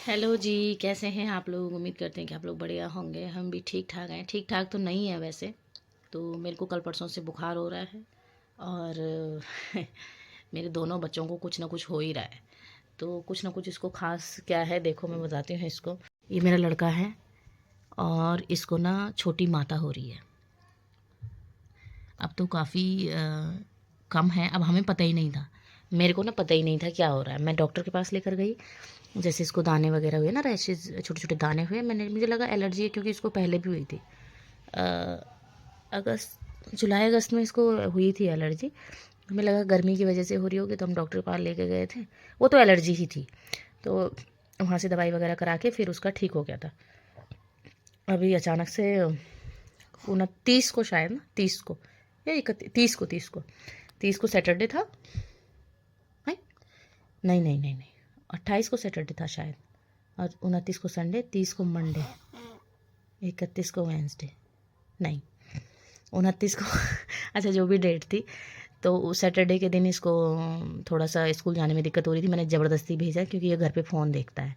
Hello जी। कैसे हैं आप लोग? उम्मीद करते हैं कि आप लोग बढ़िया होंगे। हम भी ठीक ठाक हैं। ठीक ठाक तो नहीं है वैसे। तो मेरे को कल परसों से बुखार हो रहा है और मेरे दोनों बच्चों को कुछ ना कुछ हो ही रहा है। तो कुछ ना कुछ इसको खास क्या है, देखो मैं बताती हूँ इसको। ये मेरा लड़का है और इसको ना छोटी माता हो रही है। अब तो काफ़ी कम है। अब हमें पता ही नहीं था, मेरे को ना पता ही नहीं था क्या हो रहा है। मैं डॉक्टर के पास लेकर गई। जैसे इसको दाने वगैरह हुए ना, रैशेज, छोटे छोटे दाने हुए। मुझे लगा एलर्जी है, क्योंकि इसको पहले भी हुई थी। अगस्त, जुलाई अगस्त में इसको हुई थी एलर्जी। हमें लगा गर्मी की वजह से हो रही होगी, तो हम डॉक्टर के पास लेके गए थे। वो तो एलर्जी ही थी। तो वहाँ से दवाई वगैरह करा के फिर उसका ठीक हो गया था। अभी अचानक से 29 को, शायद ना 30 को या 31, 30 को सैटरडे था। नहीं नहीं नहीं नहीं नहीं, 28 को सैटरडे था शायद, और 29 को संडे, 30 को मंडे, 31 को वेंसडे, नहीं 29 को अच्छा जो भी डेट थी। तो उस सैटरडे के दिन इसको थोड़ा सा स्कूल जाने में दिक्कत हो रही थी। मैंने ज़बरदस्ती भेजा, क्योंकि ये घर पे फ़ोन देखता है।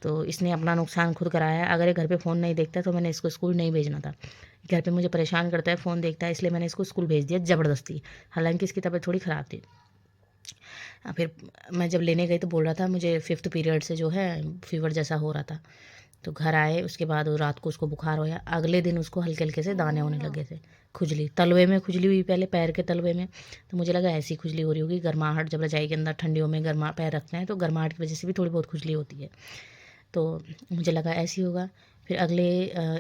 तो इसने अपना नुकसान खुद कराया है। अगर ये घर पे फ़ोन नहीं देखता तो मैंने इसको स्कूल नहीं भेजना था। घर पे मुझे परेशान करता है, फ़ोन देखता है, इसलिए मैंने इसको स्कूल भेज दिया ज़बरदस्ती। हालांकि इसकी तबीयत थोड़ी ख़राब थी। फिर मैं जब लेने गई तो बोल रहा था मुझे 5th पीरियड से जो है फ़ीवर जैसा हो रहा था। तो घर आए, उसके बाद रात को उसको बुखार होया। अगले दिन उसको हल्के हल्के से दाने होने लगे थे। खुजली, तलवे में खुजली हुई पहले, पैर के तलवे में। तो मुझे लगा ऐसी खुजली हो रही होगी, गर्माहट, जब रजाई के अंदर ठंडियों में गर्मा पैर रखते हैं तो गर्माहट की वजह से भी थोड़ी बहुत खुजली होती है। तो मुझे लगा ऐसी होगा। फिर अगले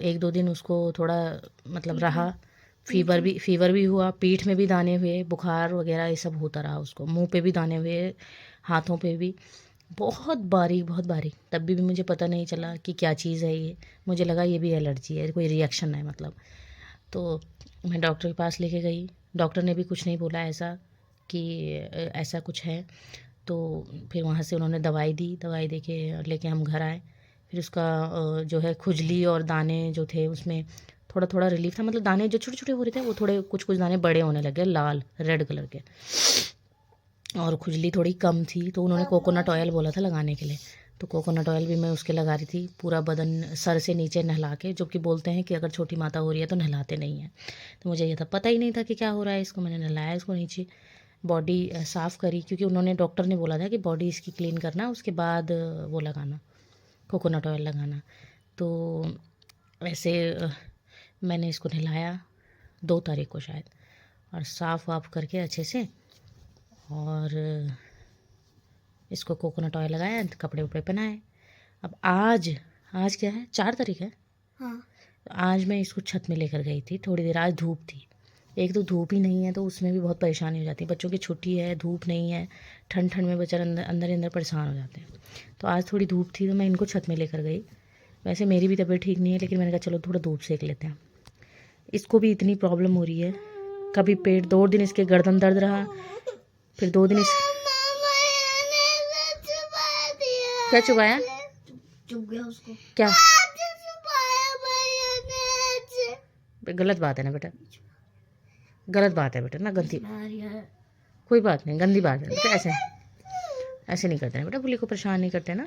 1-2 दिन उसको थोड़ा मतलब रहा। फीवर भी हुआ, पीठ में भी दाने हुए, बुखार वगैरह ये सब होता रहा उसको। मुंह पे भी दाने हुए, हाथों पे भी, बहुत बारीक बहुत बारीक। तब भी मुझे पता नहीं चला कि क्या चीज़ है ये। मुझे लगा ये भी एलर्जी है, कोई रिएक्शन है मतलब। तो मैं डॉक्टर के पास लेके गई। डॉक्टर ने भी कुछ नहीं बोला ऐसा कि ऐसा कुछ है। तो फिर वहाँ से उन्होंने दवाई दी, दवाई दे के लेके हम घर आए। फिर उसका जो है खुजली और दाने जो थे उसमें थोड़ा थोड़ा रिलीफ था। मतलब दाने जो छोटे छोटे हो रहे थे वो थोड़े, कुछ कुछ दाने बड़े होने लगे, लाल रेड कलर के। और खुजली थोड़ी कम थी। तो उन्होंने कोकोनट ऑयल बोला था लगाने के लिए। तो कोकोनट ऑयल भी मैं उसके लगा रही थी, पूरा बदन सर से नीचे नहला के। जो कि बोलते हैं कि अगर छोटी माता हो रही है तो नहलाते नहीं हैं। तो मुझे ये था, पता ही नहीं था कि क्या हो रहा है इसको। मैंने नहलाया इसको नीचे, बॉडी साफ़ करी, क्योंकि उन्होंने, डॉक्टर ने बोला था कि बॉडी इसकी क्लीन करना, उसके बाद वो लगाना, कोकोनट ऑयल लगाना। तो वैसे मैंने इसको नहलाया 2 तारीख को शायद, और साफ़ वाफ करके अच्छे से, और इसको कोकोनट ऑयल लगाया, कपड़े उपड़े पहनाए। अब आज, आज क्या है, 4 तारीख है। हाँ। तो आज मैं इसको छत में लेकर गई थी थोड़ी देर। आज धूप थी। एक तो धूप ही नहीं है तो उसमें भी बहुत परेशानी हो जाती है। बच्चों की छुट्टी है, धूप नहीं है, ठंड ठंड में बच्चे अंदर अंदर अंदर परेशान हो जाते हैं। तो आज थोड़ी धूप थी तो मैं इनको छत में लेकर गई। वैसे मेरी भी तबीयत ठीक नहीं है, लेकिन मैंने कहा चलो थोड़ा धूप सेक लेते हैं। इसको भी इतनी प्रॉब्लम हो रही है। कभी पेट, 2 दिन इसके गर्दन दर्द रहा, फिर 2 दिन इस, क्या चुबाया? चुभ गया उसको। क्या? गलत बात है ना बेटा, गलत बात है बेटा ना, गंदी। कोई बात नहीं, गंदी बात है बेटा। ऐसे ऐसे नहीं करते ना बेटा, बुली को परेशान नहीं करते ना।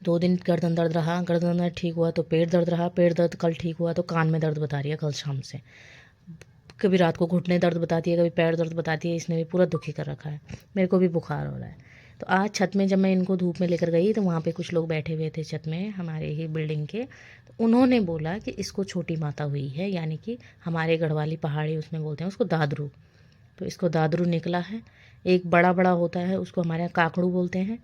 2 दिन गर्दन दर्द रहा, गर्दन दर्द ठीक हुआ तो पेट दर्द रहा, पेट दर्द कल ठीक हुआ तो कान में दर्द बता रही है कल शाम से। कभी रात को घुटने दर्द बताती है, कभी पैर दर्द बताती है। इसने भी पूरा दुखी कर रखा है। मेरे को भी बुखार हो रहा है। तो आज छत में जब मैं इनको धूप में लेकर गई तो वहाँ पे कुछ लोग बैठे हुए थे छत में, हमारे ही बिल्डिंग के। तो उन्होंने बोला कि इसको छोटी माता हुई है, यानी कि हमारे गढ़वाली पहाड़ी उसमें बोलते हैं उसको दादरू। तो इसको दादरू निकला है। एक बड़ा बड़ा होता है, उसको हमारे यहाँ काकड़ू बोलते हैं,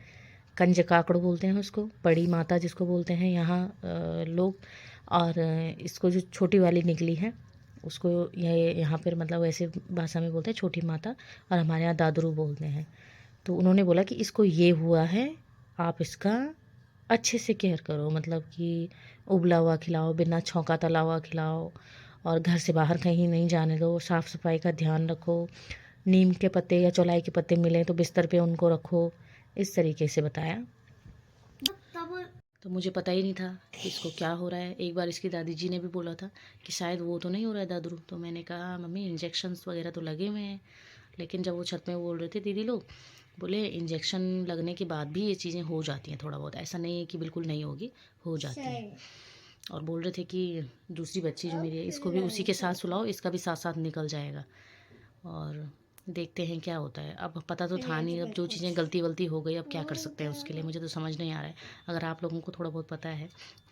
कंज काकड़ू बोलते हैं उसको, बड़ी माता जिसको बोलते हैं यहाँ लोग। और इसको जो छोटी वाली निकली है उसको ये यहाँ पर मतलब वैसे भाषा में बोलते हैं छोटी माता, और हमारे यहाँ दादरू बोलते हैं। तो उन्होंने बोला कि इसको ये हुआ है, आप इसका अच्छे से केयर करो, मतलब कि उबला हुआ खिलाओ, बिना छौंका तला हुआ खिलाओ, और घर से बाहर कहीं नहीं जाने दो, साफ़ सफाई का ध्यान रखो। नीम के पत्ते या चौलाई के पत्ते मिलें तो बिस्तर पे उनको रखो, इस तरीके से बताया। तो मुझे पता ही नहीं था कि इसको क्या हो रहा है। एक बार इसकी दादी जी ने भी बोला था कि शायद वो तो नहीं हो रहा है दादरू। तो मैंने कहा मम्मी इंजेक्शन्स वगैरह तो लगे हुए हैं। लेकिन जब वो छत में बोल रहे थे दीदी लोग, बोले इंजेक्शन लगने के बाद भी ये चीज़ें हो जाती हैं थोड़ा बहुत, ऐसा नहीं है कि बिल्कुल नहीं होगी, हो जाती हैं। और बोल रहे थे कि दूसरी बच्ची जो मेरी है इसको भी उसी के साथ सुलाओ, इसका भी साथ साथ निकल जाएगा। और देखते हैं क्या होता है। अब पता तो था नहीं, अब जो चीज़ें गलती वलती हो गई अब क्या कर सकते हैं उसके लिए, मुझे तो समझ नहीं आ रहा है। अगर आप लोगों को थोड़ा बहुत पता है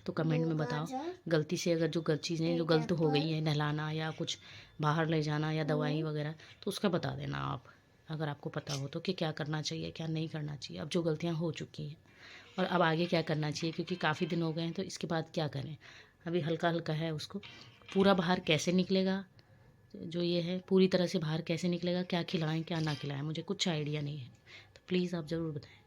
तो कमेंट में बताओ। गलती से अगर जो चीज़ें जो गलत हो गई हैं, नहलाना या कुछ बाहर ले जाना या दवाई वगैरह, तो उसका बता देना आप, अगर आपको पता हो तो, कि क्या करना चाहिए क्या नहीं करना चाहिए अब जो गलतियाँ हो चुकी हैं, और अब आगे क्या करना चाहिए, क्योंकि काफ़ी दिन हो गए हैं तो इसके बाद क्या करें। अभी हल्का हल्का है उसको, पूरा बाहर कैसे निकलेगा, जो ये है पूरी तरह से बाहर कैसे निकलेगा, क्या खिलाएं क्या ना खिलाएं, मुझे कुछ आइडिया नहीं है। तो प्लीज़ आप ज़रूर बताएं।